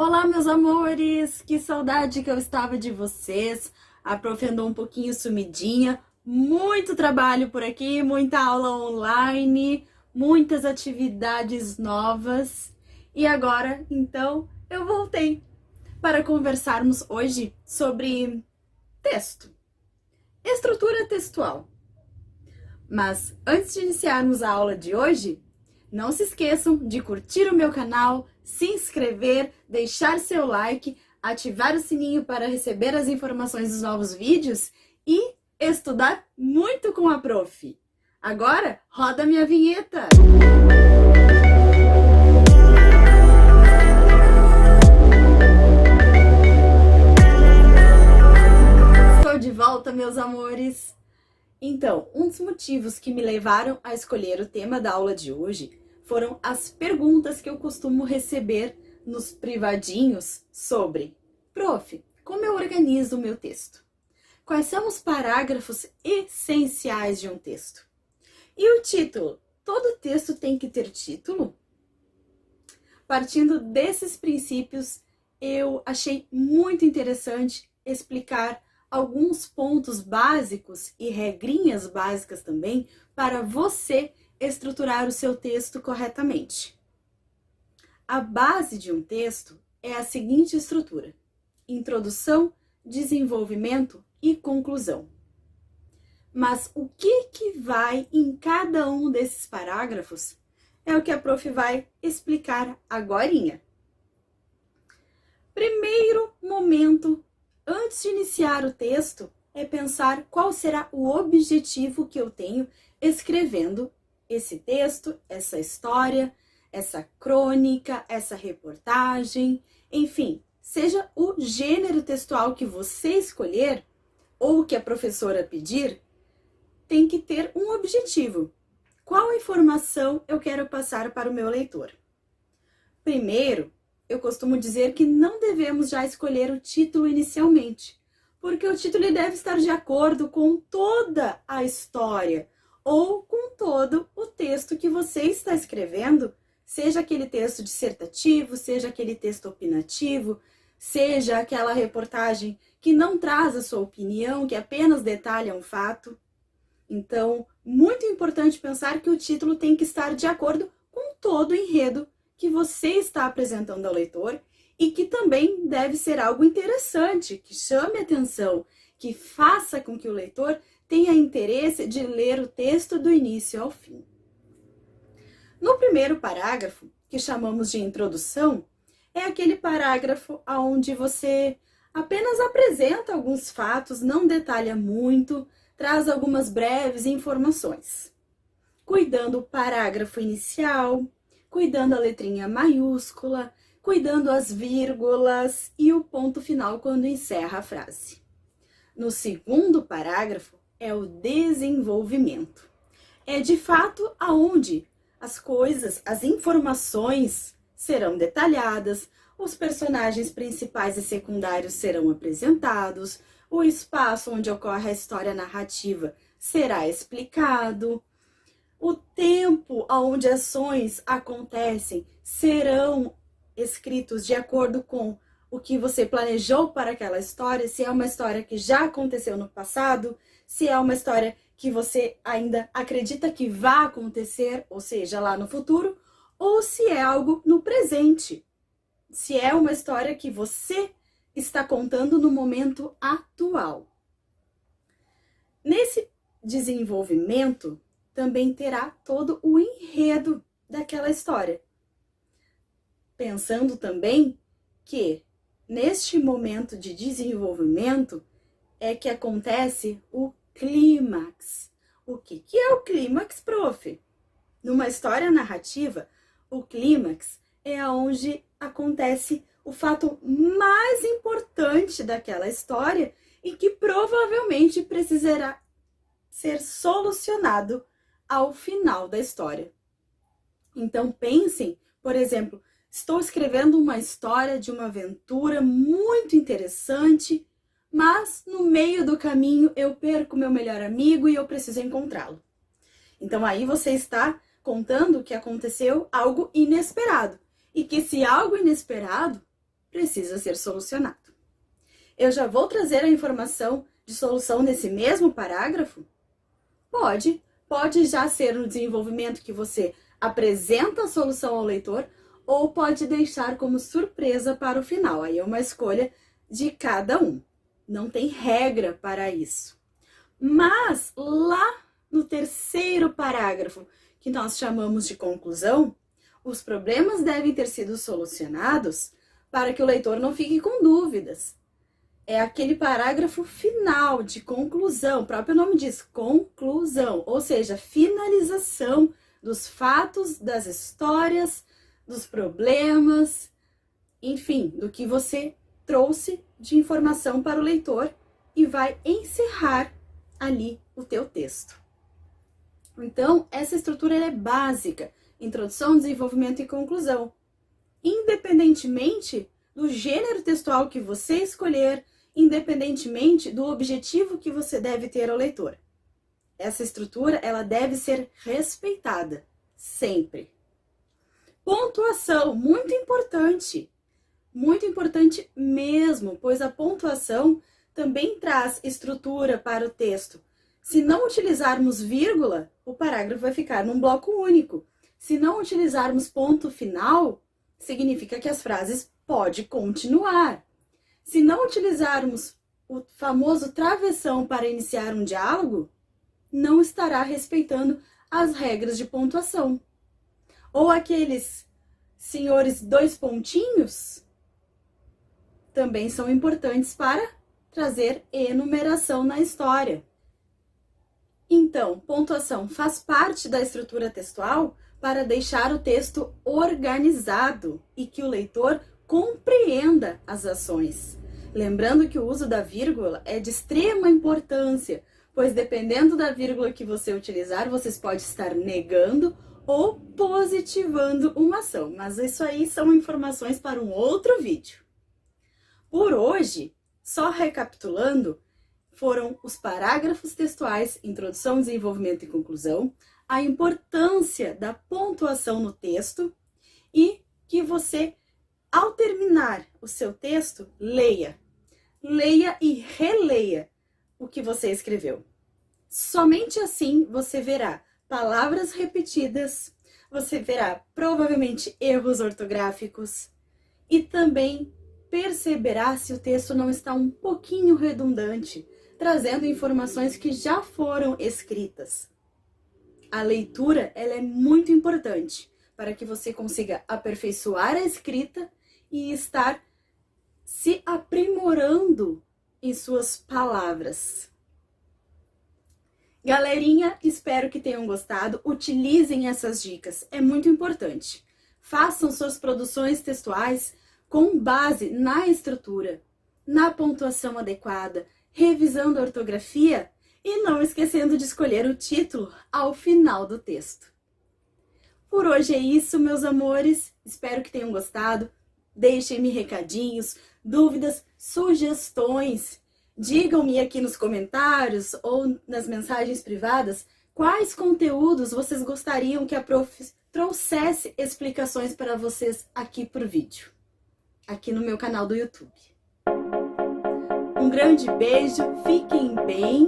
Olá, meus amores! Que saudade que eu estava de vocês. A prof andou um pouquinho sumidinha. Muito trabalho por aqui, muita aula online, muitas atividades novas. E agora, então, eu voltei para conversarmos hoje sobre texto, estrutura textual. Mas antes de iniciarmos a aula de hoje, não se esqueçam de curtir o meu canal, se inscrever, deixar seu like, ativar o sininho para receber as informações dos novos vídeos e estudar muito com a prof. Agora, roda minha vinheta! Estou de volta, meus amores! Então, um dos motivos que me levaram a escolher o tema da aula de hoje foram as perguntas que eu costumo receber nos privadinhos sobre: Prof, como eu organizo o meu texto? Quais são os parágrafos essenciais de um texto? E o título? Todo texto tem que ter título? Partindo desses princípios, eu achei muito interessante explicar alguns pontos básicos e regrinhas básicas também para você estruturar o seu texto corretamente. A base de um texto é a seguinte estrutura: introdução, desenvolvimento e conclusão. Mas o que vai em cada um desses parágrafos é o que a prof vai explicar agorinha. Primeiro momento, antes de iniciar o texto, é pensar qual será o objetivo que eu tenho escrevendo esse texto, essa história, essa crônica, essa reportagem, enfim, seja o gênero textual que você escolher ou que a professora pedir, tem que ter um objetivo. Qual informação eu quero passar para o meu leitor? Primeiro, eu costumo dizer que não devemos já escolher o título inicialmente, porque o título deve estar de acordo com toda a história ou com todo o texto que você está escrevendo, seja aquele texto dissertativo, seja aquele texto opinativo, seja aquela reportagem que não traz a sua opinião, que apenas detalha um fato. Então, muito importante pensar que o título tem que estar de acordo com todo o enredo que você está apresentando ao leitor e que também deve ser algo interessante, que chame atenção, que faça com que o leitor tenha interesse de ler o texto do início ao fim. No primeiro parágrafo, que chamamos de introdução, é aquele parágrafo onde você apenas apresenta alguns fatos, não detalha muito, traz algumas breves informações, cuidando o parágrafo inicial, cuidando a letrinha maiúscula, cuidando as vírgulas e o ponto final quando encerra a frase. No segundo parágrafo é o desenvolvimento. É de fato aonde as coisas, as informações serão detalhadas, os personagens principais e secundários serão apresentados, o espaço onde ocorre a história narrativa será explicado, o tempo onde ações acontecem serão escritos de acordo com o que você planejou para aquela história, se é uma história que já aconteceu no passado, se é uma história que você ainda acredita que vai acontecer, ou seja, lá no futuro, ou se é algo no presente, se é uma história que você está contando no momento atual. Nesse desenvolvimento, também terá todo o enredo daquela história. Pensando também que neste momento de desenvolvimento é que acontece o clímax. O que é o clímax, prof? Numa história narrativa, o clímax é onde acontece o fato mais importante daquela história e que provavelmente precisará ser solucionado ao final da história. Então pensem, por exemplo, estou escrevendo uma história de uma aventura muito interessante, mas no meio do caminho eu perco meu melhor amigo e eu preciso encontrá-lo. Então aí você está contando que aconteceu algo inesperado. E que esse algo inesperado precisa ser solucionado. Eu já vou trazer a informação de solução nesse mesmo parágrafo? Pode já ser no desenvolvimento que você apresenta a solução ao leitor, ou pode deixar como surpresa para o final. Aí é uma escolha de cada um. Não tem regra para isso. Mas lá no terceiro parágrafo, que nós chamamos de conclusão, os problemas devem ter sido solucionados para que o leitor não fique com dúvidas. É aquele parágrafo final de conclusão, o próprio nome diz, conclusão, ou seja, finalização dos fatos, das histórias, dos problemas, enfim, do que você trouxe de informação para o leitor e vai encerrar ali o teu texto. Então, essa estrutura é básica, introdução, desenvolvimento e conclusão. Independentemente do gênero textual que você escolher, independentemente do objetivo que você deve ter ao leitor. Essa estrutura, ela deve ser respeitada, sempre. Pontuação, muito importante mesmo, pois a pontuação também traz estrutura para o texto. Se não utilizarmos vírgula, o parágrafo vai ficar num bloco único. Se não utilizarmos ponto final, significa que as frases podem continuar. Se não utilizarmos o famoso travessão para iniciar um diálogo, não estará respeitando as regras de pontuação. Ou aqueles senhores dois pontinhos também são importantes para trazer enumeração na história. Então, pontuação faz parte da estrutura textual para deixar o texto organizado e que o leitor compreenda as ações. Lembrando que o uso da vírgula é de extrema importância, pois dependendo da vírgula que você utilizar, vocês podem estar negando ou positivando uma ação. Mas isso aí são informações para um outro vídeo. Por hoje, só recapitulando, foram os parágrafos textuais, introdução, desenvolvimento e conclusão, a importância da pontuação no texto e que você, ao terminar o seu texto, leia e releia o que você escreveu. Somente assim você verá palavras repetidas, você verá provavelmente erros ortográficos e também perceberá se o texto não está um pouquinho redundante, trazendo informações que já foram escritas. A leitura, ela é muito importante para que você consiga aperfeiçoar a escrita e estar se aprimorando em suas palavras. Galerinha, espero que tenham gostado. Utilizem essas dicas, é muito importante. Façam suas produções textuais com base na estrutura, na pontuação adequada, revisando a ortografia e não esquecendo de escolher o título ao final do texto. Por hoje é isso, meus amores. Espero que tenham gostado. Deixem-me recadinhos, dúvidas, sugestões. Digam-me aqui nos comentários ou nas mensagens privadas quais conteúdos vocês gostariam que a prof trouxesse explicações para vocês aqui por vídeo, aqui no meu canal do YouTube. Um grande beijo, fiquem bem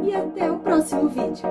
e até o próximo vídeo.